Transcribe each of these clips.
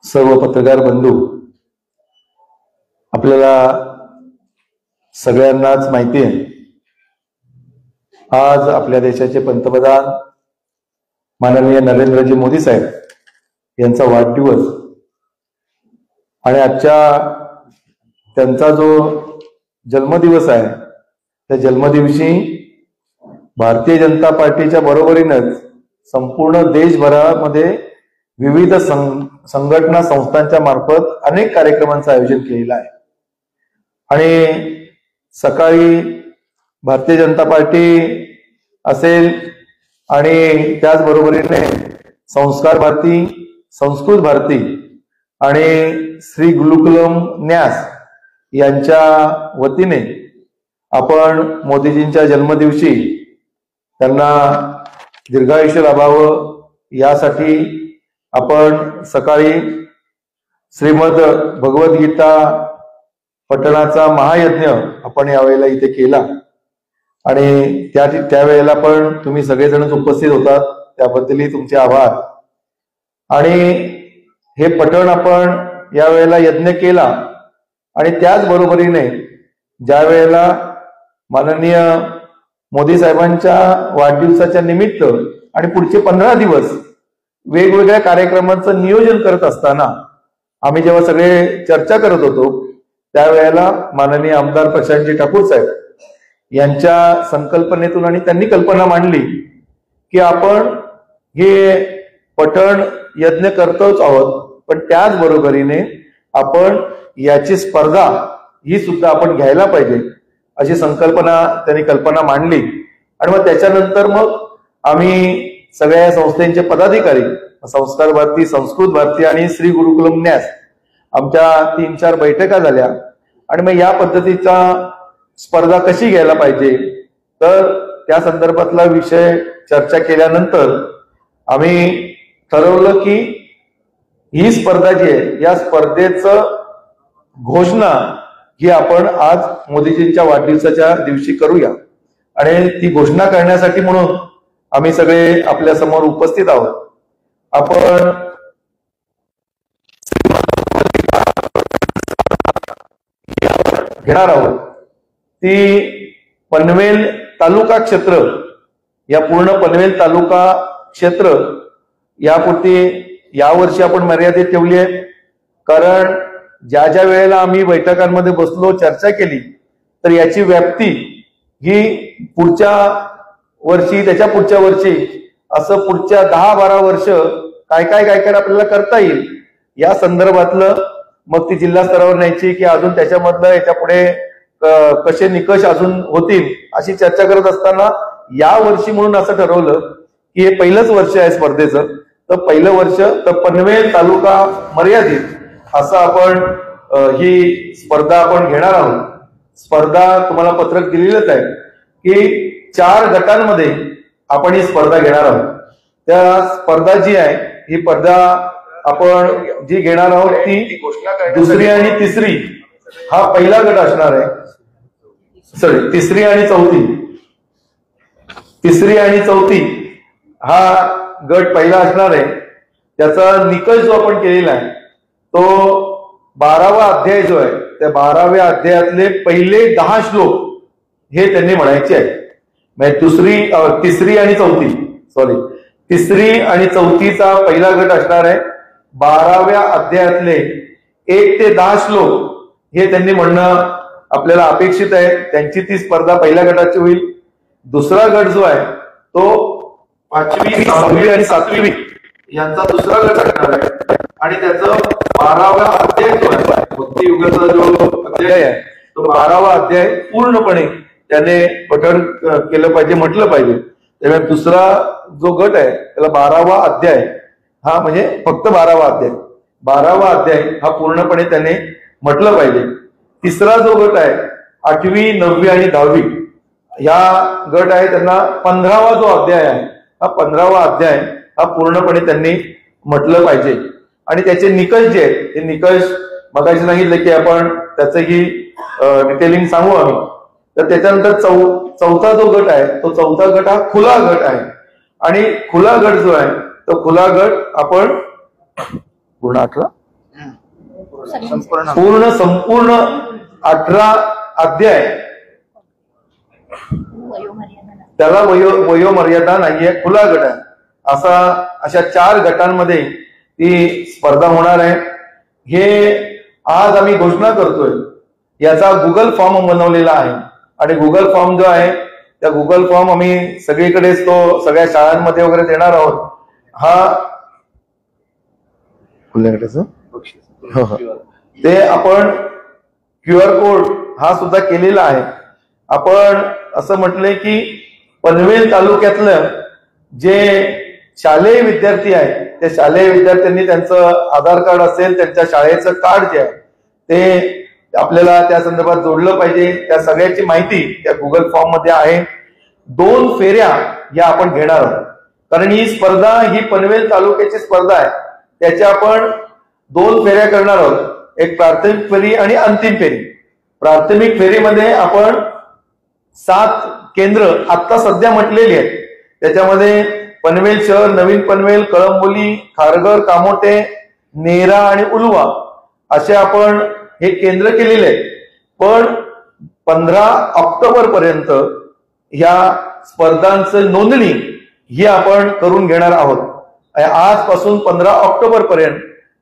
सर्व पत्रकार बंधू, आपल्याला सगळ्यांनाच माहिती आहे, आज आपल्या देशाचे पंतप्रधान माननीय नरेंद्रजी मोदी साहेब यांचा वाढदिवस आणि आजच्या त्यांचा जो जन्मदिवस आहे त्या जन्मदिवशी भारतीय जनता पार्टीच्या बरोबरीनेच संपूर्ण देशभरामध्ये विविध संघटना संस्थांच्या मार्फत अनेक कार्यक्रमांचं आयोजन केलेलं आहे। आणि सकाळी भारतीय जनता पार्टी असेल आणि त्याचबरोबरीने संस्कार भारती, संस्कृत भारती आणि श्री गुरुकुलम न्यास यांच्या वतीने आपण मोदीजींच्या जन्मदिवशी त्यांना दीर्घायुष्य लाभावं यासाठी आपण सकाळी श्रीमद भगवद्गीता पठणाचा महायज्ञ आपण यावेळेला इथे केला आणि त्यावेळेला पण तुम्ही सगळेजण उपस्थित होतात, त्याबद्दलही तुमचे आभार। आणि हे पठण आपण यावेळेला यज्ञ केला आणि त्याचबरोबरीने ज्या वेळेला माननीय मोदी साहेबांच्या वाढदिवसाच्या निमित्त आणि पुढचे 15 दिवस वेगवेगळ्या कार्यक्रमांचं नियोजन करत असताना आम्ही जेव्हा सगळे चर्चा करत होतो त्यावेळेला माननीय आमदार प्रशांतजी ठाकूर साहेब यांच्या संकल्पनेतून आणि त्यांनी कल्पना मांडली की आपण हे पठण यज्ञ करतोच आहोत, पण त्याचबरोबरीने आपण याची स्पर्धा ही सुद्धा आपण घ्यायला पाहिजे अशी संकल्पना त्यांनी कल्पना मांडली। आणि मग त्याच्यानंतर मग आम्ही सगळ्या संस्थेचे पदाधिकारी, संस्कार भारती, संस्कृत भारती आणि श्री गुरुकुलम न्यास आमच्या 3-4 बैठका झाल्या आणि मग या पद्धतीचा स्पर्धा कशी घ्यायला पाहिजे तर त्या संदर्भातला विषय चर्चा केल्यानंतर आम्ही ठरवलं की ही स्पर्धा जी आहे या स्पर्धेचं घोषणा ही आपण आज मोदीजींच्या वाढदिवसाच्या दिवशी करूया। आणि ती घोषणा करण्यासाठी म्हणून आम्ही सगळे आपल्या समोर उपस्थित आहोत। आपण घेणार आहोत ती पनवेल तालुका क्षेत्र, या पूर्ण पनवेल तालुका क्षेत्र यापुरती यावर्षी आपण मर्यादित ठेवली आहे, कारण ज्या ज्या वेळेला आम्ही बैठकांमध्ये बसलो, चर्चा केली तर याची व्याप्ती ही पुढच्या वर्षी, त्याच्या पुढच्या वर्षी, असं पुढच्या 10-12 वर्ष काय आपल्याला करता येईल या संदर्भातलं मग ती जिल्हा स्तरावर न्यायची की अजून त्याच्यामधलं याच्या पुढे कसे निकष अजून होतील अशी चर्चा करत असताना या वर्षी म्हणून असं ठरवलं की हे पहिलंच वर्ष आहे स्पर्धेचं, तर पहिलं वर्ष तर पनवेल तालुका मर्यादित असं आपण ही स्पर्धा आपण घेणार आहोत। स्पर्धा तुम्हाला पत्रक दिलेलंच आहे की 4 गटांमध्ये आपण ही स्पर्धा घेणार आहोत। त्या स्पर्धा जी आहे ही स्पर्धा आपण जी घेणार आहोत ती दुसरी आणि तिसरी हा पहिला गट असणार आहे, सॉरी तिसरी आणि चौथी हा गट पहिला असणार आहे। त्याचा निकष जो आपण केलेला आहे तो 12वा अध्याय जो आहे त्या 12व्या अध्यायातले पहिले 10 श्लोक हे त्यांनी म्हणायचे आहे। म्हणजे तिसरी आणि चौथीचा पहिला गट असणार आहे। 12व्या अध्यायातले 1 ते 10 श्लोक हे त्यांनी म्हणणं आपल्याला अपेक्षित आहे। त्यांची ती स्पर्धा पहिल्या गटाची होईल। दुसरा गट जो आहे तो 5वी, 6वी आणि 7वी यांचा दुसरा गट असणार आहे आणि त्याचं 12वा अध्याय जो आहे, भक्ती युगाचा जो अध्याय आहे तो 12वा अध्याय पूर्णपणे त्याने पठण केलं पाहिजे, म्हटलं पाहिजे। त्यामुळे दुसरा जो गट आहे त्याला 12वा अध्याय हा म्हणजे फक्त 12वा अध्याय हा पूर्णपणे त्याने म्हटलं पाहिजे। तिसरा जो गट आहे 8वी, 9वी आणि 10वी या गट आहे त्यांना 15वा जो अध्याय आहे हा 15वा अध्याय हा पूर्णपणे त्यांनी म्हटलं पाहिजे। आणि त्याचे निकष जे आहेत ते निकष मगाशी सांगितलं की आपण त्याचंही डिटेलिंग सांगू आम्ही। तर त्याच्यानंतर चौथा जो गट आहे तो चौथा गट हा खुला गट आहे आणि खुला गट जो आहे तो खुला गट आपण पूर्ण 18 संपूर्ण 18 अध्याय त्याला वयोमर्यादा नाहीये, खुला गट आहे. अशा 4 गटांमध्ये ती स्पर्धा होणार आहे. हे आज आम्ही घोषणा करतोय. याचा गुगल फॉर्म बनवलेला आहे आणि गुगल फॉर्म जो आहे त्या गुगल फॉर्म आम्ही सगळीकडेच तो सगळ्या शाळांमध्ये वगैरे देणार आहोत. हा खुल्या गटाचं ते आपण QR कोड हा सुद्धा केलेला आहे. आपण असं म्हटलंय की पनवेल तालुक्यातलं जे शालेय विद्यार्थी आहेत त्या शालेय विद्यार्थ्यांनी त्यांचं आधार कार्ड असेल, त्यांच्या शाळेचं कार्ड जे आहे ते आपल्याला त्या संदर्भात जोडलं पाहिजे. त्या सगळ्याची माहिती त्या गुगल फॉर्म मध्ये आहे. 2 फेऱ्या या आपण घेणार आहोत, कारण ही स्पर्धा ही पनवेल तालुक्याची स्पर्धा आहे. त्याच्या आपण 2 फेऱ्या करणार आहोत, एक प्राथमिक फेरी आणि अंतिम फेरी. प्राथमिक फेरीमध्ये आपण 7 केंद्र आता सध्या म्हटलेली आहेत. त्याच्यामध्ये पनवेल शहर, नवीन पनवेल, कळंबोली, खारघर, कामोटे, नेरा आणि उलवा असे आपण हे केंद्र केलेले आहेत. पण 15 ऑक्टोबर पर्यंत ह्या स्पर्धांचं नोंदणी ही आपण करून घेणार आहोत. आजपासून 15 ऑक्टोबर पर्यंत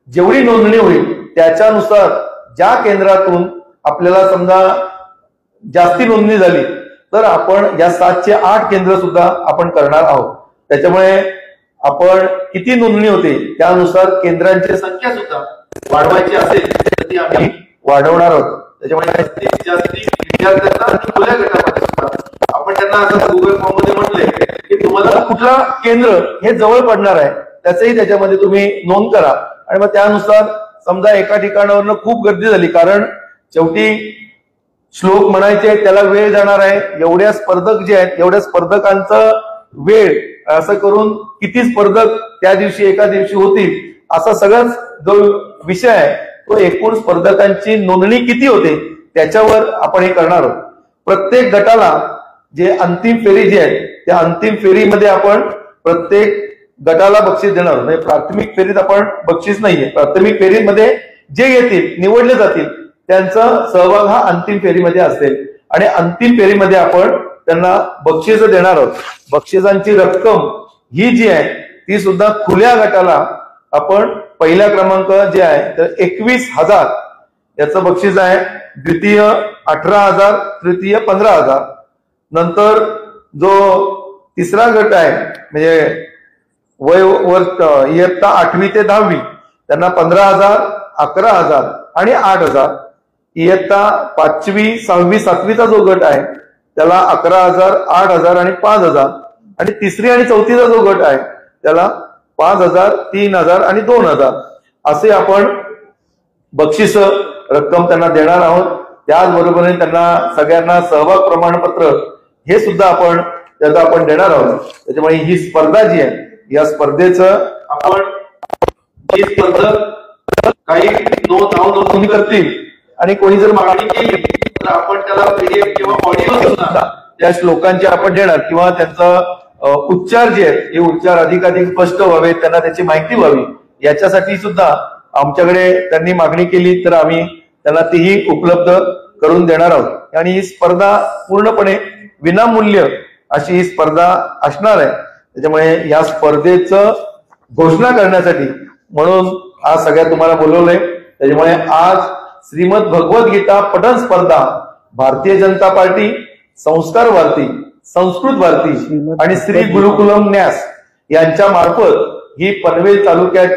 जेवढी नोंदणी होईल त्याच्यानुसार ज्या केंद्रातून आपल्याला समजा जास्ती नोंदणी झाली तर आपण या 7 ते 8 केंद्र सुद्धा आपण करणार आहोत. त्याच्यामुळे आपण किती नोंदणी होते त्यानुसार केंद्रांची संख्या सुद्धा वाढवायची असेल तर ती आम्ही वाढवणार आहोत. त्याच्यामुळे जास्तीत विद्यार्थ्यांना खुल्या गटामध्ये सुद्धा आपण त्यांना असं गुगल फॉर्म मध्ये म्हटले की तुम्हाला कुठला केंद्र हे जवळ पडणार आहे त्याचंही त्याच्यामध्ये तुम्ही नोंद करा. आणि मग त्यानुसार समजा एका ठिकाणावरनं खूप गर्दी झाली, कारण शेवटी श्लोक म्हणायचे त्याला वेळ जाणार आहे. एवढ्या स्पर्धक जे आहेत एवढ्या स्पर्धकांचं वेळ असं करून किती स्पर्धक त्या दिवशी एका दिवशी होतील असा सगळाच जो विषय आहे तो एकूण स्पर्धकांची नोंदणी किती होते त्याच्यावर आपण हे करणार आहोत. प्रत्येक गटाला जे अंतिम फेरी जी आहे त्या अंतिम फेरीमध्ये आपण प्रत्येक गटाला बक्षीस देणार आहोत. म्हणजे प्राथमिक फेरीत आपण बक्षीस नाहीये. प्राथमिक फेरीमध्ये जे येतील निवडले जातील त्यांचा सहभाग हा अंतिम फेरीमध्ये असेल आणि अंतिम फेरीमध्ये आपण त्यांना बक्षीस देणार आहोत. बक्षिसांची रक्कम ही जी आहे ती सुद्धा खुल्या गटाला आपण पहिला क्रमांक जे आहे तर 21,000 याचं बक्षीस आहे. द्वितीय 18,000, तृतीय 15,000. नंतर जो तिसरा गट आहे म्हणजे इयत्ता 8वी ते 10वी त्यांना 15,000, 11,000 आणि 8,000. इयत्ता 5वी, 6वी, 7वीचा जो गट आहे त्याला 11,000, 8,000 आणि 5,000. आणि तिसरी आणि चौथीचा जो गट आहे त्याला 5,000, 3,000 आणि 2,000 असे आपण बक्षीस रक्कम त्यांना देणार आहोत. त्याचबरोबर त्यांना सगळ्यांना सहभाग प्रमाणपत्र हे सुद्धा आपण त्याचा आपण देणार आहोत. त्याच्यामुळे ही स्पर्धा जी आहे या स्पर्धेचं आपण ही स्पर्धक काही नाव नोंदणी करतील आणि कोणी जर मागणी केली तर आपण त्याला PDF किंवा ऑडिओ सुद्धा त्या श्लोकांचे आपण देणार किंवा त्यांचा उच्चार जे आहेत हे उच्चार अधिकाधिक स्पष्ट व्हावे, त्यांना त्याची माहिती व्हावी याच्यासाठी सुद्धा आमच्याकडे त्यांनी मागणी केली तर आम्ही त्यांना तीही उपलब्ध करून देणार आहोत. आणि ही स्पर्धा पूर्णपणे विनामूल्य अशी ही स्पर्धा असणार आहे. त्याच्यामुळे या स्पर्धेचं घोषणा करण्यासाठी म्हणून आज सगळ्या तुम्हाला बोलवलंय. त्याच्यामुळे आज श्रीमद भगवद्गीता पठण स्पर्धा भारतीय जनता पार्टी, संस्कार भारती, संस्कृत भारती आणि श्री गुरुकुलम न्यास यांच्या मार्फत ही पनवेल तालुक्यात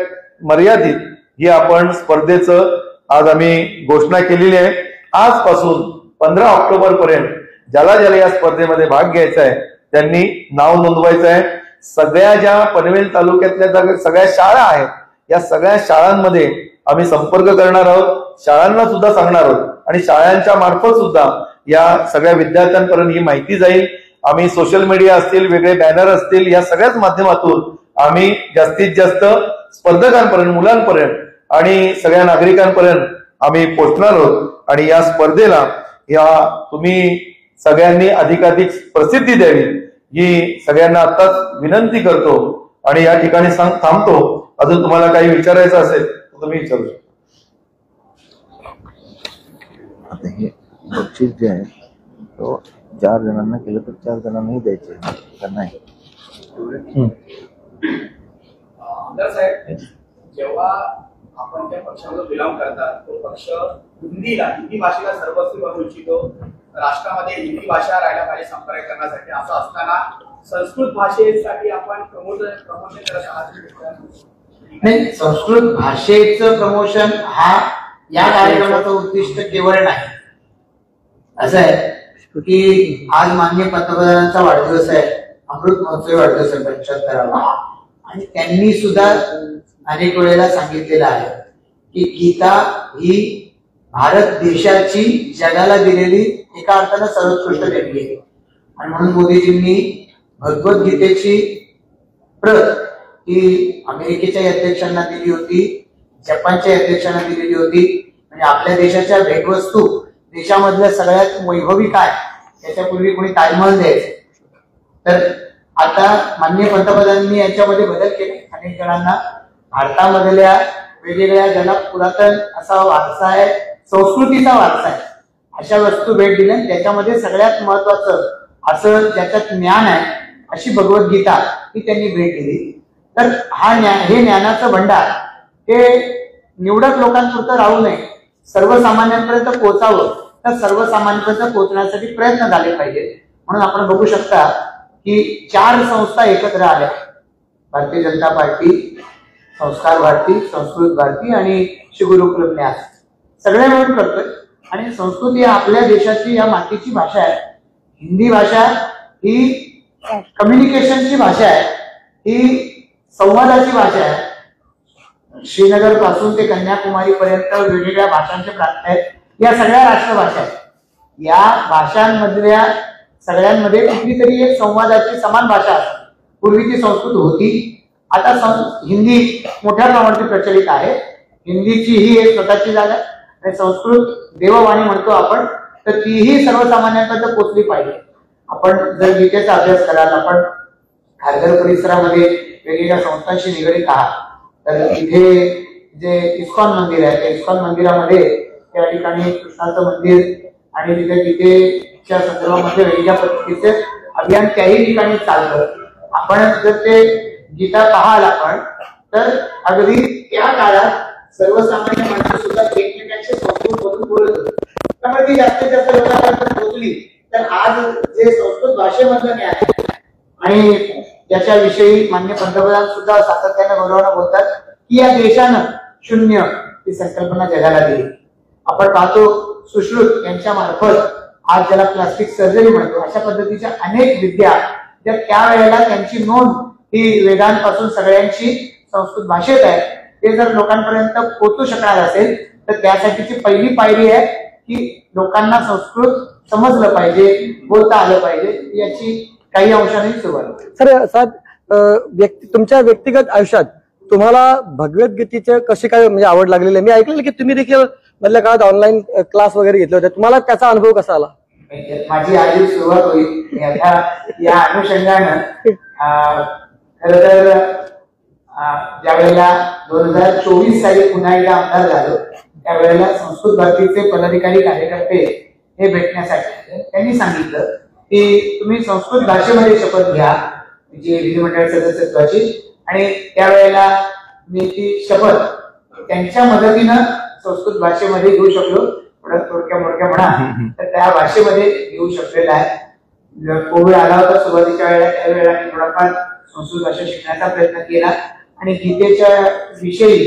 मर्यादित ही आपण स्पर्धेचं आज आम्ही घोषणा केलेली आहे. आजपासून 15 ऑक्टोबर पर्यंत ज्याला ज्याला या स्पर्धेमध्ये भाग घ्यायचा आहे त्यांनी नाव नोंदवायचं आहे. सगळ्या ज्या पनवेल तालुक्यातल्या सगळ्या शाळा आहेत या सगळ्या शाळांमध्ये आम्ही संपर्क करणार आहोत, शाळांना सुद्धा सांगणार आहोत आणि शाळांच्या मार्फत सुद्धा या सगळ्या विद्यार्थ्यांपर्यंत ही माहिती जाईल. आम्ही सोशल मीडिया असतील, वेगळे बॅनर असतील, या सगळ्याच माध्यमातून आम्ही जास्तीत जास्त स्पर्धकांपर्यंत, मुलांपर्यंत आणि सगळ्या नागरिकांपर्यंत आम्ही पोहोचणार आहोत. आणि या स्पर्धेला या तुम्ही सगळ्यांनी अधिकाधिक प्रसिद्धी द्यावी ही सगळ्यांना आताच विनंती करतो. आणि या ठिकाणी थांबतो. अजून तुम्हाला काही विचारायचं असेल तर तुम्ही विचारू शकता. आता हे बक्षीस जे आहे तो 4 जणांना केलं तर 4 जणांनाही द्यायचे का नाही? आमदार साहेब, जेव्हा आपण त्या पक्षाला बिलॉंग करतात तो पक्ष हिंदी भाषेला सर्वस्वी बनवू इच्छितो. राष्ट्रामध्ये हिंदी भाषा राहायला पाहिजे संपर्क करण्यासाठी. असं असताना संस्कृत भाषेसाठी आपण प्रमोशन करत आहात. नाही, संस्कृत भाषेचं प्रमोशन हा या कार्यक्रमाचं उद्दिष्ट केवळ नाही. असं आहे की आज माननीय पंतप्रधानांचा वाढदिवस आहे, अमृत महोत्सवी वाढदिवस आहे 75वा, आणि त्यांनी सुद्धा अनेक वेळेला सांगितलेलं आहे की गीता ही भारत देशाची जगाला दिलेली एका अर्थानं सर्वोत्कृष्ट देणगी आहे. आणि म्हणून मोदीजींनी भगवद्गीतेची प्रत ही अमेरिकेच्या अध्यक्षांना दिली होती, जपानच्या अध्यक्षांना दिलेली होती. म्हणजे आपल्या देशाच्या भेटवस्तू देशामधल्या सगळ्यात वैभवी काय याच्यापूर्वी कोणी ताजमहल द्यायचे, तर आता माननीय पंतप्रधानांनी याच्यामध्ये बदल केले. अनेक जणांना भारतामधल्या वेगवेगळ्या ज्याला पुरातन असा वारसा आहे, संस्कृतीचा वारसा आहे, अशा वस्तू भेट दिल्या. त्याच्यामध्ये सगळ्यात महत्वाचं असं ज्याच्यात ज्ञान आहे अशी भगवद्गीता ही त्यांनी भेट दिली. तर हे ज्ञानाचं भंडार हे निवडक लोकांपुरतं राहू नये, सर्वसामान्यांपर्यंत पोहोचावं. तर सर्वसामान्यांपर्यंत पोहोचण्यासाठी प्रयत्न झाले पाहिजे. म्हणून आपण बघू शकता की 4 संस्था एकत्र आल्या, भारतीय जनता पार्टी, संस्कार भारती, संस्कृत भारती आणि श्री गुरुकुल न्यास, सगळे मिळून करतोय. आणि संस्कृत ही आपल्या देशाची, या मातीची भाषा आहे. हिंदी भाषा ही कम्युनिकेशनची भाषा आहे, ही संवादाची भाषा आहे. श्रीनगर पासून ते कन्याकुमारी पर्यंत वेगवेगळ्या भाषांचे प्रांत आहेत. या सगळ्या राष्ट्रभाषा आहेत. या भाषांमधल्या सगळ्यांमध्ये कुठली तरी एक संवादाची समान भाषा असते. पूर्वी ती संस्कृत होती, आता हिंदी मोठ्या प्रमाणात प्रचलित आहे. हिंदीची ही एक स्वतःची जागा आणि संस्कृत देववाणी म्हणतो आपण, तर तीही सर्वसामान्यांपर्यंत पोहोचली पाहिजे. आपण जर गीतेचा अभ्यास कराल, आपण खारघर परिसरामध्ये वेगवेगळ्या संस्थांशी निगडीत आहात, तर इथे जे इस्कॉन मंदिर आहे त्या इस्कॉन मंदिरामध्ये त्या ठिकाणी कृष्णाचं मंदिर आणि तिथे गीतेच्या संदर्भामध्ये वेगवेगळ्या पद्धतीचे अभियान त्याही ठिकाणी चालतं. आपण जर ते गीता पाहाल आपण, तर अगदी त्या काळात सर्वसामान्य माणसं सुद्धा एकमेकांशी संस्कृत मधून बोलत होते. त्यामुळे ती जास्तीत जास्त लोकांपर्यंत पोहोचली. तर आज जे संस्कृत भाषेमधलं ज्ञान आहे आणि त्याच्याविषयी माननीय पंतप्रधान सुद्धा सातत्याने गौरवानं बोलतात की या देशानं शून्य ही संकल्पना जगाला दिली. आपण पाहतो सुश्रुत यांच्या मार्फत आज ज्याला प्लास्टिक सर्जरी म्हणतो, अशा पद्धतीच्या अनेक विद्या ज्या त्यावेळेला त्यांची नोंद ही वेदांपासून सगळ्यांची संस्कृत भाषेत आहे, ते जर लोकांपर्यंत पोहोचू शकणार असेल तर त्यासाठीची पहिली पायरी आहे की लोकांना संस्कृत समजलं पाहिजे, बोलता आलं पाहिजे. याची काही अंशाने सुरुवात. सर, तुमच्या व्यक्तिगत आयुष्यात तुम्हाला भगवद्गीतेचे कशी काय म्हणजे आवड लागलेली आहे? मी ऐकलेलं की तुम्ही देखील मधल्या काळात ऑनलाईन क्लास वगैरे घेतले होते. तुम्हाला त्याचा अनुभव कसा आला? माझी आधी सुरुवात होईल या अनुषंगानं. खर तर ज्यावेळेला 2024 साली पुन्हा एकदा आमदार झालो, त्यावेळेला संस्कृत भारतीचे पदाधिकारी कार्यकर्ते हे भेटण्यासाठी त्यांनी सांगितलं की तुम्ही संस्कृत भाषेमध्ये शपथ घ्या, जी विधिमंडळ सदस्यत्वाची. आणि त्यावेळेला मी ती शपथ त्यांच्या मदतीनं संस्कृत भाषेमध्ये घेऊ शकलो. थोडक्या मोडक्या म्हणा तर त्या भाषेमध्ये घेऊ शकलेला आहे. कोविड आला होता सुरुवातीच्या वेळेला, त्यावेळेला मी थोडाफार संस्कृत भाषा शिकण्याचा प्रयत्न केला. आणि गीतेच्या विषयी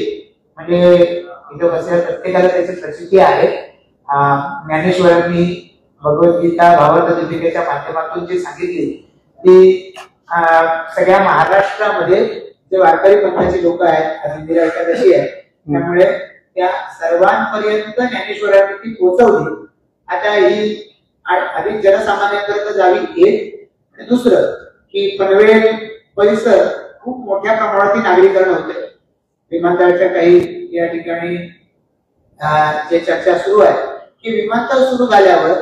म्हणजे इथं बसलेल्या प्रत्येकाला त्याची प्रसिद्धी आहे. ज्ञानेश्वरांनी भगवद्गीता भावार्थ दीपिकेच्या माध्यमातून जी सांगितली ती सगळ्या महाराष्ट्रामध्ये जे वारकरी पंथाचे लोक आहेत, इंदिरा एकादशी आहे, त्यामुळे त्या सर्वांपर्यंत ज्ञानेश्वरांनी ती पोहोचवली. आता ही अधिक जनसामान्यांपर्यंत जावी एक. आणि दुसरं की पनवेल परिसर खूप मोठ्या प्रमाणात नागरीकरण होते. विमानतळाच्या काही या ठिकाणी जे चर्चा सुरू आहे की विमानतळ सुरू झाल्यावर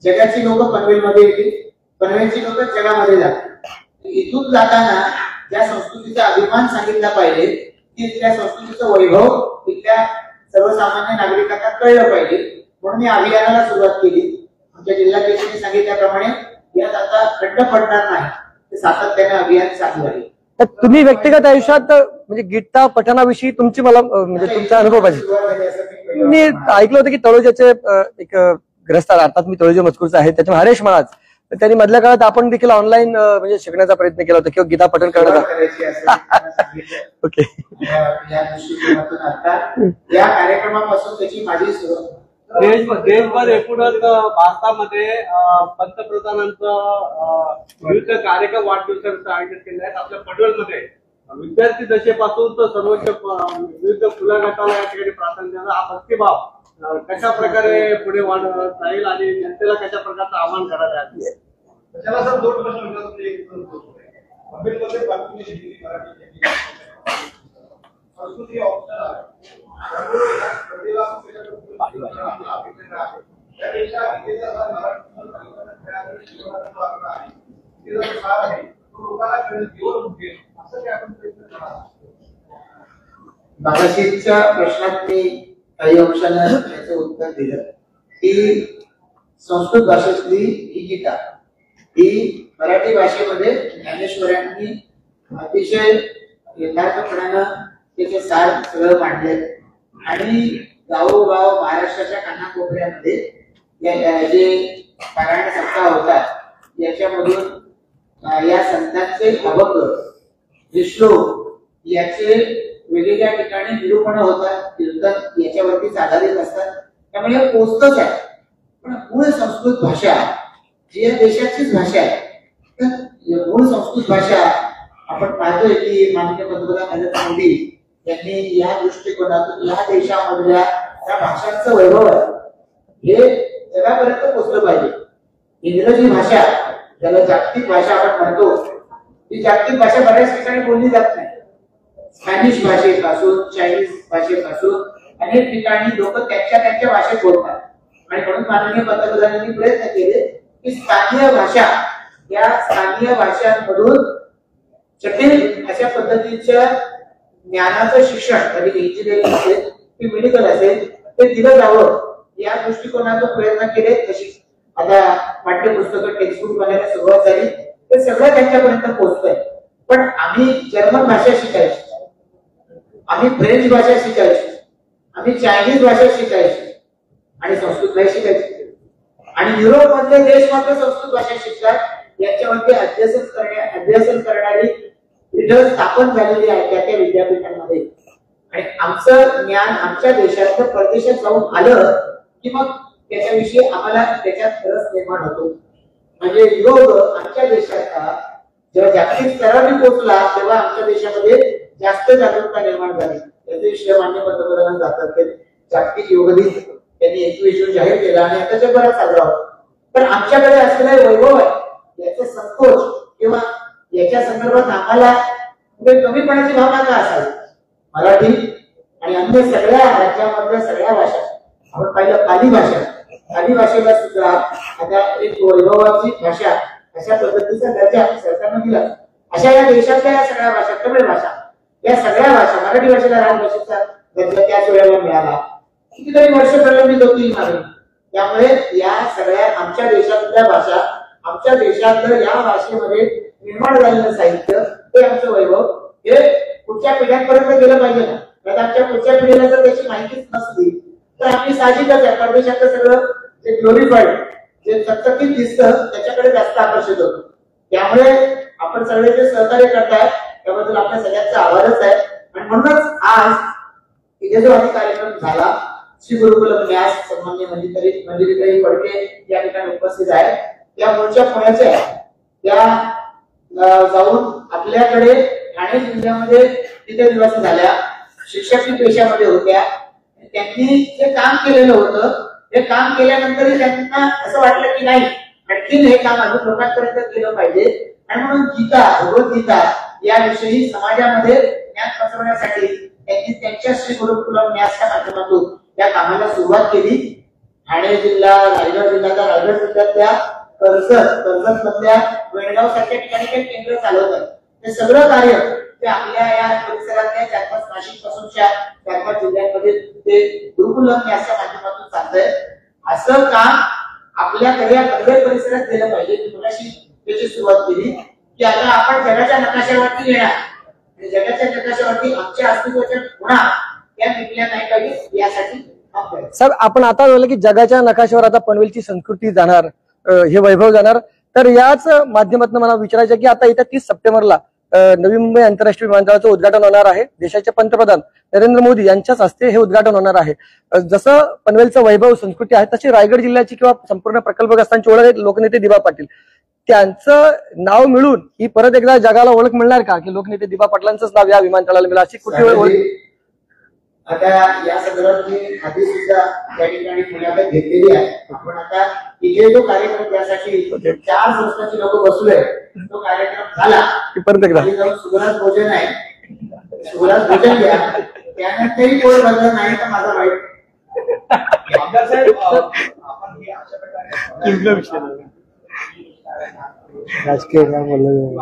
जगाची लोक पनवेलमध्ये येतील, पनवेलची लोक जगामध्ये जातील. इथून जाताना ज्या संस्कृतीचा अभिमान सांगितला पाहिजे, की त्या संस्कृतीचं वैभव इथल्या सर्वसामान्य नागरिकांना कळलं पाहिजे, म्हणून या अभियानाला सुरुवात केली. आमच्या जिल्हाध्यक्षांनी सांगितल्याप्रमाणे यात आता खंड पडणार नाही, ते सातत्याने अभियान चालू आहे. तर तुम्ही व्यक्तिगत आयुष्यात म्हणजे गीता पठणाविषयी तुमची मला म्हणजे तुमचा अनुभव पाहिजे. मी ऐकलं होतं की तळोजाचे एक ग्रस्त अर्थात मी तळोजा मजकूरचा आहे, त्याच्या हरेश महाराज, तर त्यांनी मधल्या काळात आपण देखील ऑनलाईन म्हणजे शिकण्याचा प्रयत्न केला होता किंवा गीता पठण करण्याचा. ओके, या दृष्टिकोनातून आता या कार्यक्रमापासून त्याची माझी सुरुवात. देशभर एकूणच भारतामध्ये पंतप्रधानांचं विविध कार्यक्रम वाढदिवसाचं आयोजन केले आहेत. आपल्या पनवेलमध्ये विद्यार्थी दशेपासून तर सर्वोच्च विविध खुल्या गटाला या ठिकाणी प्राधान्य हा भक्तिभाव कशा प्रकारे पुढे वाढत राहील आणि जनतेला कशा प्रकारचं आवाहन करायला आहे. त्याला सर दोन प्रश्न विचारतो. एक पनवेलमध्ये बातमी हिंदी मराठी संस्कृती ऑप्शन आहे. मगाशीच्या प्रश्नात मी काही अंशानं त्याचं उत्तर दिलं की संस्कृत भाषेतली ही गीता ही मराठी भाषेमध्ये ज्ञानेश्वरांनी अतिशय यथार्थपणानं त्याचे सार सगळं मांडले आणि गावोगाव महाराष्ट्राच्या कानाकोपऱ्यामध्ये जे पारायण सप्ताह होतात याच्यामधून या संतांचे अभंग जे श्लोक याचे वेगवेगळ्या ठिकाणी निरूपण होतात, कीर्तन याच्यावरतीच आधारित असतात. त्यामुळे हे पोचतच आहे. पण मूळ संस्कृत भाषा जी या देशाचीच भाषा आहे, तर मूळ संस्कृत भाषा आपण पाहतोय की माननीय पंतप्रधान नरेंद्र मोदी यांनी या दृष्टिकोनातून या देशामधल्या त्या भाषांचं वैभव हे जगापर्यंत पोचलं पाहिजे. इंग्रजी भाषा ज्याला जागतिक भाषा आपण म्हणतो, ती जागतिक भाषा बऱ्याच ठिकाणी बोलली जात नाही. स्पॅनिश भाषेपासून चायनीज भाषेपासून अनेक ठिकाणी लोक त्यांच्या भाषेत बोलतात आणि म्हणून माननीय पंतप्रधानांनी प्रयत्न केले की स्थानीय भाषा या स्थानीय भाषांमधून जटिल अशा पद्धतीच्या ज्ञानाचं शिक्षण, कधी इंजिनिअरिंग असेल की मेडिकल असेल, ते दिलं जावं या दृष्टिकोनातून प्रयत्न केले. तशी आता पाठ्यपुस्तकं टेक्स्टबुक बनायला सुरुवात झाली, ते सगळं त्यांच्यापर्यंत पोहोचतंय. पण आम्ही जर्मन भाषा शिकायची, आम्ही फ्रेंच भाषा शिकायची, आम्ही चायनीज भाषा शिकायची आणि संस्कृत नाही शिकायची. आणि युरोप मधले देश मात्र संस्कृत भाषा शिकतात. याच्यामध्ये अभ्यासन करणारी पीठं स्थापन झालेली आहे त्या विद्यापीठांमध्ये. आणि आमचं ज्ञान आमच्या देशातलं परदेशात जाऊन आलं की मग त्याच्याविषयी आम्हाला त्याच्यात रस निर्माण होतो. म्हणजे योग आमच्या देशाचा जेव्हा जागतिक स्तरावर पोहोचला तेव्हा आमच्या देशामध्ये जास्त जागरूकता निर्माण झाली. याचे विषय मान्य पंतप्रधान जातात ते जागतिक योग दिन त्यांनी 21 जून जाहीर केला आणि आता जगभरात साजरा होतो. पण आमच्याकडे असलेले वैभव आहे, याचे संकोच किंवा याच्या संदर्भात आम्हाला कमीपणाची भावना का असावी. मराठी आणि अन्य सगळ्या राज्यामधल्या सगळ्या भाषा आपण पाहिलं, पाली भाषेला सुद्धा आता एक वैभवाची भाषा अशा पद्धतीचा दर्जा सरकारनं दिला. अशा या देशातल्या या सगळ्या भाषा, तमिळ भाषा, या सगळ्या भाषा, मराठी भाषेला राजभाषेचा दर्जा त्याच वेळेला मिळाला. कितीतरी वर्ष प्रलंबित होती मागे. त्यामुळे या सगळ्या आमच्या देशातल्या भाषा, आमच्या देशातलं या भाषेमध्ये निर्माण झालेलं साहित्य, हे आमचं वैभव हे पुढच्या पिढ्यांपर्यंत गेलं पाहिजे ना. तर आमच्या पुढच्या पिढीला जर त्याची माहितीच नसली तर आम्ही साहजिकच आहे परदेशातलं सगळं जे ग्लोरिफाईड, जे चकचकीत दिसतं त्याच्याकडे जास्त आकर्षित होतो. त्यामुळे आपण सगळे जे सहकार्य करताय त्याबद्दल आपल्या सगळ्यांचा आभारच आहे. आणि म्हणूनच आज इथे जो आधी कार्यक्रम झाला, श्री गुरुकुलम न्यास सन्माननीय मंजिरीताई फडके या ठिकाणी उपस्थित आहे, त्या मूळच्या पुण्याच्या आहे. त्या जाऊन आपल्याकडे ठाणे जिल्ह्यामध्ये तिथे निवासी झाल्या, शिक्षकी पेशामध्ये होत्या. त्यांनी जे काम केलेलं होतं हे काम केल्यानंतरही त्यांना असं वाटलं की नाही, आणखीन हे काम अजून लोकांपर्यंत केलं पाहिजे. आणि म्हणून गीता, भगवद्गीता याविषयी समाजामध्ये ज्ञान पसरवण्यासाठी त्यांनी त्यांच्या श्री गुरुकुलम न्यासच्या माध्यमातून त्या कामाला सुरुवात केली. ठाणे जिल्हा, रायगड जिल्ह्याचा, रायगड जिल्ह्यातल्या कर्जत मधल्या वेणगाव सारख्या ठिकाणी काही केंद्र चालवतात. हे सगळं कार्य ते आपल्या या परिसरातल्या 4-5 नाशिक पासूनच्या 4-5 जिल्ह्यांमध्ये ते गुरुकुलम याच्या माध्यमातून चालतंय. असं काम आपल्याकडे या पनवेल परिसरात केलं पाहिजे. थोडीशी त्याची सुरुवात केली की आता आपण जगाच्या नकाशावरती येणार, जगाच्या नकाशावरती आमच्या अस्तित्वाच्या गुणा या टिकल्या नाही पाहिजे यासाठी साहेब आपण आता बोललं की जगाच्या नकाशावर आता पनवेलची संस्कृती जाणार, हे वैभव जाणार. तर याच माध्यमातून मला विचारायचं की आता येत्या 30 सप्टेंबरला नवी मुंबई आंतरराष्ट्रीय विमानतळाचं उद्घाटन होणार आहे. देशाचे पंतप्रधान नरेंद्र मोदी यांच्याच हस्ते हे उद्घाटन होणार आहे. जसं पनवेलचं वैभव संस्कृती आहे तशी रायगड जिल्ह्याची किंवा संपूर्ण प्रकल्पग्रस्तांची ओळख आहे लोकनेते दिबा पाटील. त्यांचं नाव मिळून ही परत एकदा जगाला ओळख मिळणार का की लोकनेते दिबा पाटलांचंच नाव या विमानतळाला मिळालं, अशी कुठली ओळख? आता या संदर्भात मी आधी सुद्धा त्या ठिकाणी मुलाखत घेतलेली आहे. आपण आता इथे जो कार्यक्रम त्यासाठी 4 संस्थांची लोक बसलोय, तो कार्यक्रम झाला परत एकदा सुगराज भोजन आहे, सुगराज भोजन घ्या, त्यानंतरही कोण बदल नाही तर माझा वाईट. आमदार साहेब आपण हे अशा प्रकारे राजकीय काय बोललं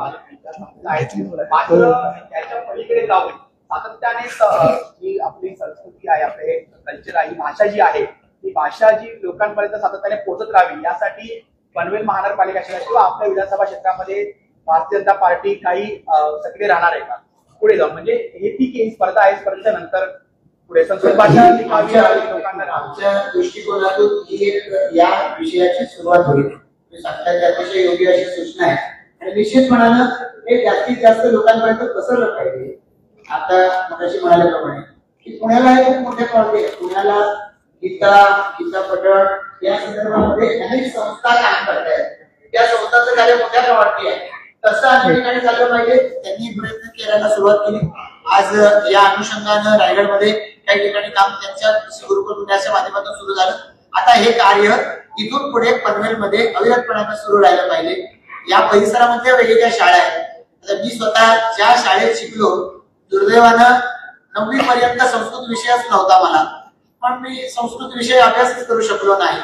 मात्र त्याच्या पलीकडे जाऊन सातत्याने जी आपली संस्कृती आहे, आपले कल्चर आहे, ही भाषा जी आहे, ती भाषा जी लोकांपर्यंत सातत्याने पोहोचत राहावी यासाठी पनवेल महानगरपालिका क्षेत्रात किंवा आपल्या विधानसभा क्षेत्रामध्ये भारतीय जनता पार्टी काही सक्रिय राहणार आहे का पुढे जाऊन? म्हणजे हे ठीक आहे, स्पर्धा आहे, स्पर्धेनंतर पुढे संस्कृत भाषा लोकांना आमच्या दृष्टिकोनातून ही एक या विषयाची सुरुवात होईल. सांगतात अतिशय योग्य अशी सूचना आहे आणि निश्चितपणानं हे जास्तीत जास्त लोकांपर्यंत पसरलं पाहिजे. आता मगाशी म्हणाल्याप्रमाणे की पुण्याला हे खूप मोठे प्रॉब्लेम आहे. पुण्याला गीता पटण या संदर्भामध्ये अनेक संस्था काम करतायत. त्या संस्थांचं कार्य मोठ्या प्रमाणात आहे. तसं अनेक ठिकाणी झालं पाहिजे. त्यांनी प्रयत्न करायला सुरुवात केली. आज या अनुषंगानं रायगडमध्ये काही ठिकाणी काम त्यांच्या गुरुकुल पुण्याच्या माध्यमातून सुरू झालं. आता हे कार्य इथून पुढे पनवेलमध्ये अविरतपणाने सुरू राहिलं पाहिजे. या परिसरामध्ये वेगवेगळ्या शाळा आहेत. आता मी स्वतः ज्या शाळेत शिकलो, दुर्दैवानं 9वी पर्यंत संस्कृत विषयच नव्हता मला, पण मी संस्कृत विषय अभ्यासच करू शकलो नाही.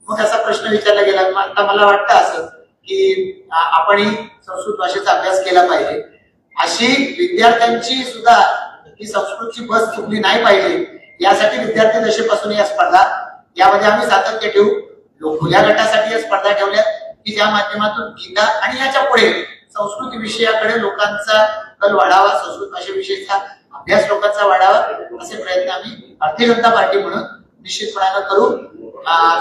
मग असा प्रश्न विचारला गेला. आता मला वाटतं असं की आपणही संस्कृत भाषेचा अभ्यास केला पाहिजे. अशी विद्यार्थ्यांची सुद्धा ही संस्कृतची बस चुकली नाही पाहिजे यासाठी विद्यार्थी दशेपासून या स्पर्धा यामध्ये आम्ही सातत्य ठेवू. खुल्या गटासाठी या स्पर्धा ठेवल्या की ज्या माध्यमातून गीता आणि याच्या पुढे संस्कृती विषयाकडे लोकांचा कल वाढावा, संस्कृत भाषेविषयीचा अभ्यास लोकांचा वाढावा असे प्रयत्न आम्ही भारतीय जनता पार्टी म्हणून निश्चितपणानं करू.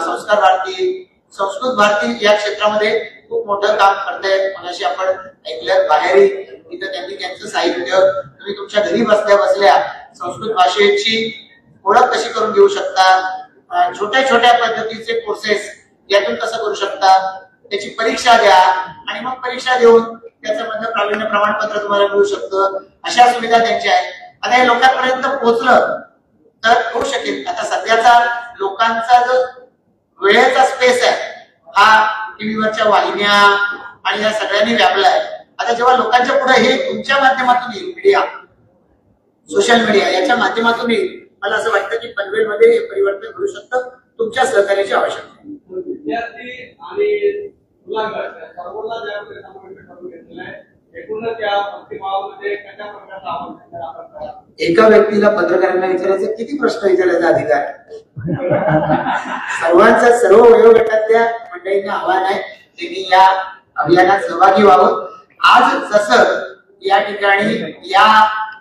संस्कार भारती, संस्कृत भारती या क्षेत्रामध्ये खूप मोठं काम करतायत. मगाशी आपण ऐकलं बाहेरही तिथं त्यांनी त्यांचं साहित्य तुम्ही तुमच्या घरी बसल्या बसल्या संस्कृत भाषेची ओळख कशी करून घेऊ शकता, छोट्या छोट्या पद्धतीचे कोर्सेस यातून कसं करू शकता, त्याची परीक्षा द्या आणि मग परीक्षा देऊन त्याचं मधलं प्रावीण्य प्रमाणपत्र तुम्हाला मिळू शकतं. अशा सुविधा त्यांच्या आहेत. आता हे लोकांपर्यंत पोहोचलं तर होऊ शकेल. आता सध्याचा लोकांचा जो वेळेचा स्पेस आहे हा टीव्हीवरच्या वाहिन्या आणि या सगळ्यांनी व्यापलाय. आता जेव्हा लोकांच्या पुढे हे तुमच्या माध्यमातून येईल, मीडिया, सोशल मीडिया याच्या माध्यमातून येईल, मला असं वाटतं की पनवेलमध्ये हे परिवर्तन घडू शकतं. तुमच्या सहकार्याची आवश्यकता आहे. विद्यार्थी आणि मुलांना सर्वांना ज्यावेळेस समावेश करून घेतलेला आहे, एकूणच या भक्तिभावामध्ये कशा प्रकारचा आवाज एका व्यक्तीला पत्रकारांना विचारायचे किती प्रश्न विचारायचा अधिकार? सर्वांचा सर्व वयोगटातल्या मंडळींना आव्हान आहे त्यांनी या अभियानात सहभागी व्हावं. आज जसं या ठिकाणी या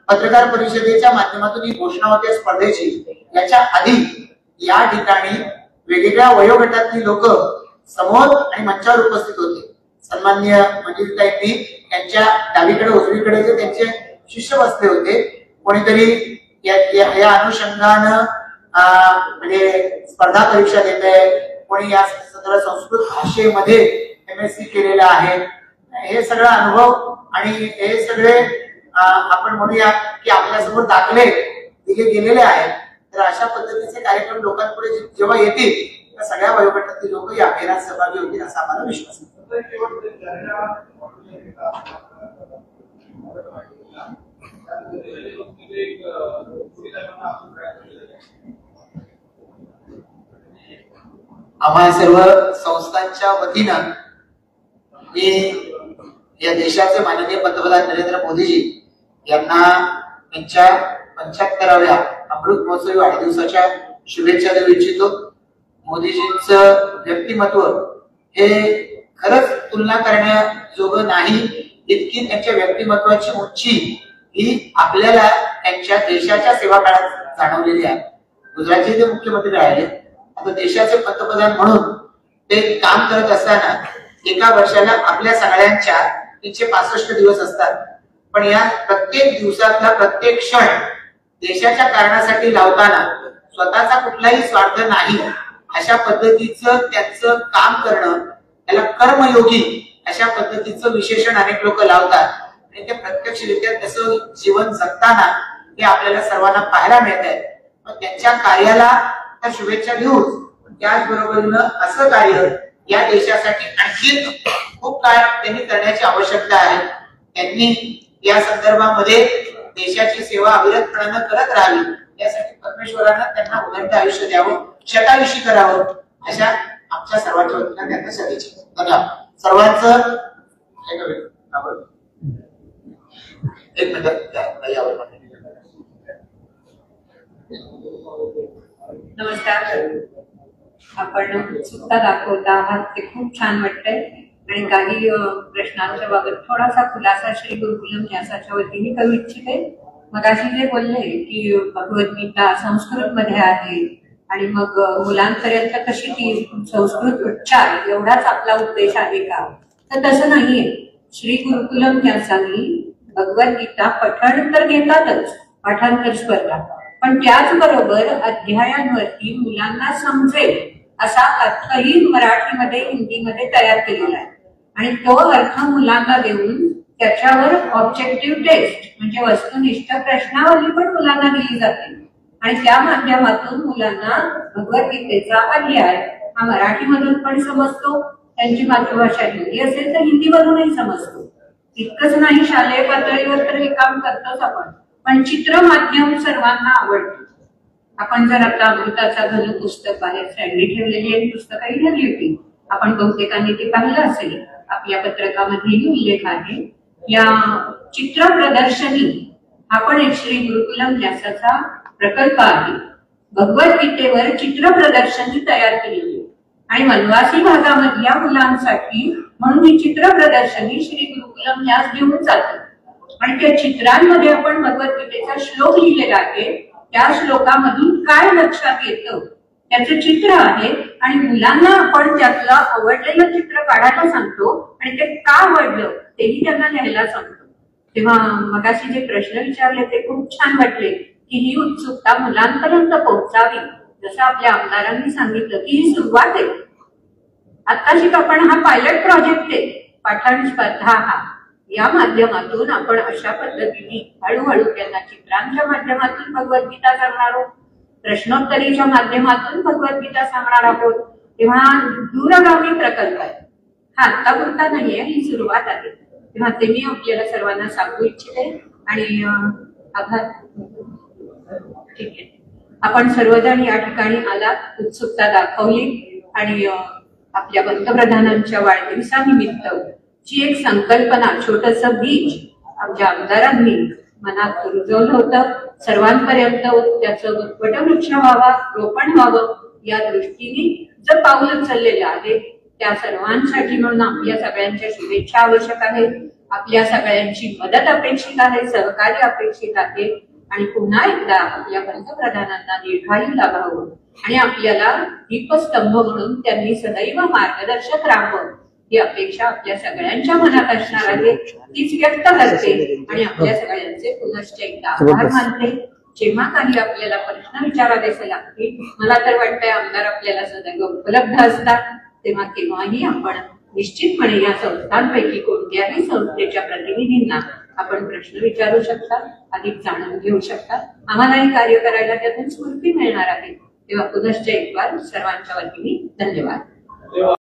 पत्रकार परिषदेच्या माध्यमातून ही घोषणा होते स्पर्धेची, याच्या आधी या ठिकाणी वेगवेगळ्या वयोगटातली लोक समोर आणि मंचावर उपस्थित होते. सन्माननीय मंजुरीताईंनी त्यांच्या डावीकडे उजवीकडे जे त्यांचे शिष्य बसले होते, कोणीतरी या अनुषंगानं म्हणजे स्पर्धा परीक्षा देत आहे, कोणी या संस्कृत भाषेमध्ये MSc केलेला आहे. हे सगळं अनुभव आणि हे सगळे आपण म्हणूया की आपल्यासमोर दाखले दिले गेलेले आहेत. तर अशा पद्धतीचे कार्यक्रम लोकांपुढे जेव्हा येतील तर सगळ्या वयोगटातील लोक या अभियानात सहभागी होतील असा आम्हाला विश्वास आहे. आम्हा सर्व संस्थांच्या वतीनं मी या देशाचे माननीय पंतप्रधान नरेंद्र मोदीजी यांना त्यांच्या 75व्या अमृत महोत्सवी वाढदिवसाच्या शुभेच्छा देऊ इच्छितो. मोदीजींचं व्यक्तिमत्व हे खरंच तुलना करण्याजोगं नाही. इतकी त्यांच्या व्यक्तिमत्वाची उंची ही आपल्याला त्यांच्या देशाच्या सेवा काळात जाणवलेली आहे. गुजरातचे ते मुख्यमंत्री राहिले, आता देशाचे पंतप्रधान म्हणून ते काम करत असताना एका वर्षाला आपल्या सगळ्यांच्या 365 दिवस असतात, पण या प्रत्येक दिवसातला प्रत्येक क्षण देशाच्या कारणासाठी लावताना स्वतःचा कुठलाही स्वार्थ नाही अशा पद्धतीचं त्यांचं काम करणं, त्याला कर्मयोगी अशा पद्धतीचं विशेषण अनेक लोक लावतात आणि ते प्रत्यक्षरित्या त्याचं जीवन जगताना ते आपल्याला सर्वांना पाहायला मिळत आहे. त्यांच्या कार्याला त्या शुभेच्छा देऊन त्याचबरोबरीनं असं कार्य या देशासाठी आणखी खूप काळ त्यांनी करण्याची आवश्यकता आहे. त्यांनी या संदर्भामध्ये देशाची सेवा अविरतपणानं करत राहावी यासाठी परमेश्वरानं त्यांना उदंड आयुष्य द्यावं, शतायुषी करावं अशा आमच्या सर्वांच्या वतीनं त्यांना सदिच्छा. धन्यवाद सर्वांचं. एक मिनिट यावर. नमस्कार. आपण उत्सुकता दाखवता आहात ते खूप छान वाटतंय आणि काही प्रश्नांच्या बाबत थोडासा खुलासा श्री गुरुकुलम न्यासाच्या वतीने करू इच्छिते. मगाशी जे बोलले की भगवद्गीता संस्कृत मध्ये आहे आणि मग मुलांपर्यंत कशी ती संस्कृत उच्चार एवढाच आपला उद्देश आहे का, तर तसं नाहीये. श्री गुरुकुलम न्यासानी भगवद्गीता पठण तर घेतातच, पाठांतर स्पर्धा, पण त्याचबरोबर अध्यायांवरती मुलांना समजेल असा अर्थही मराठीमध्ये हिंदीमध्ये तयार केलेला आहे आणि तो अर्थ मुलांना देऊन त्याच्यावर ऑब्जेक्टिव्ह टेस्ट म्हणजे वस्तुनिष्ठ प्रश्नावली पण मुलांना दिली जाते आणि त्या माध्यमातून मुलांना भगवद्गीतेचा अध्याय हा मराठीमधून पण समजतो, त्यांची मातृभाषा हिंदी असेल तर हिंदीमधूनही समजतो. इतकंच नाही, शालेय पातळीवर तर हे काम करतोच आपण, पण चित्र माध्यम सर्वांना आवडतं. आपण जर आता अमृताचा घन पुस्तक बाहेर सँडी ठेवलेली आहे, पुस्तकही ठेवली होती, आपण बहुतेकांनी ते पाहिलं असेल. आपल्या पत्रकामध्येही उल्लेख आहे. या चित्र प्रदर्शनी हा पण एक श्री गुरुकुलम न्यासाचा प्रकल्प आहे. भगवद्गीतेवर चित्र प्रदर्शनी तयार केलेली आहे आणि वनवासी भागामधल्या मुलांसाठी म्हणून ही चित्र प्रदर्शनी श्री गुरुकुलम न्यास घेऊन जाते आणि त्या चित्रांमध्ये आपण भगवद्गीतेचा श्लोक लिहिलेला आहे, त्या श्लोकामधून काय लक्षात येतं त्याचं चित्र आहे आणि मुलांना आपण त्यातलं आवडलेलं चित्र काढायला सांगतो आणि ते का आवडलं तेही त्यांना लिहायला सांगतो. तेव्हा मगाशी जे प्रश्न विचारले ते खूप छान वाटले की ही उत्सुकता मुलांपर्यंत पोहोचावी. जसं आपल्या आमदारांनी सांगितलं की ही सुरुवात आहे, आत्ताशी आपण हा पायलट प्रोजेक्ट आहे. पाठाण स्पर्धा हा या माध्यमातून आपण अशा पद्धतीने हळूहळू त्यांना चित्रांच्या माध्यमातून भगवद्गीता सांगणार आहोत, प्रश्नोत्तरीच्या माध्यमातून भगवद्गीता सांगणार आहोत. तेव्हा दूरगामी प्रकल्प आहे हा, आत्तापुरता नाहीये, ही सुरुवात आहे. तेव्हा ते मी आपल्याला सर्वांना सांगू इच्छिते आणि आभार. ठीक आहे, आपण सर्वजण या ठिकाणी आलात, उत्सुकता दाखवली आणि आपल्या पंतप्रधानांच्या वाढदिवसानिमित्त जी एक संकल्पना, छोटस बीज आमच्या आमदारांनी मनात रुजवलं होतं, सर्वांपर्यंत त्याचं वटवृक्ष व्हावा, रोपण व्हावं या दृष्टीने जर पाऊल उचललेलं आहे त्या सर्वांसाठी म्हणून आपल्या सगळ्यांच्या शुभेच्छा आवश्यक आहेत. आपल्या सगळ्यांची मदत अपेक्षित आहे, सहकार्य अपेक्षित आहे आणि पुन्हा एकदा आपल्या पंतप्रधानांना दीर्घायू लाभावं आणि आपल्याला दीपस्तंभ म्हणून त्यांनी सदैव मार्गदर्शक राहावं ही अपेक्षा आपल्या सगळ्यांच्या मनात असणार आहे. तीच व्यक्त करते आणि आपल्या सगळ्यांचे पुनश्च एकदा आभार मानते. जेव्हा काही आपल्याला प्रश्न विचारावेसे लागतील, मला तर वाटतंय आमदार आपल्याला सदैव उपलब्ध असतात, तेव्हा केव्हाही आपण निश्चितपणे या संस्थांपैकी कोणत्याही संस्थेच्या प्रतिनिधींना आपण प्रश्न विचारू शकता, अधिक जाणून घेऊ शकता. आम्हालाही कार्य करायला त्यातून स्फूर्ती मिळणार आहे. तेव्हा पुनश्च एक बार सर्वांच्या वतीने धन्यवाद.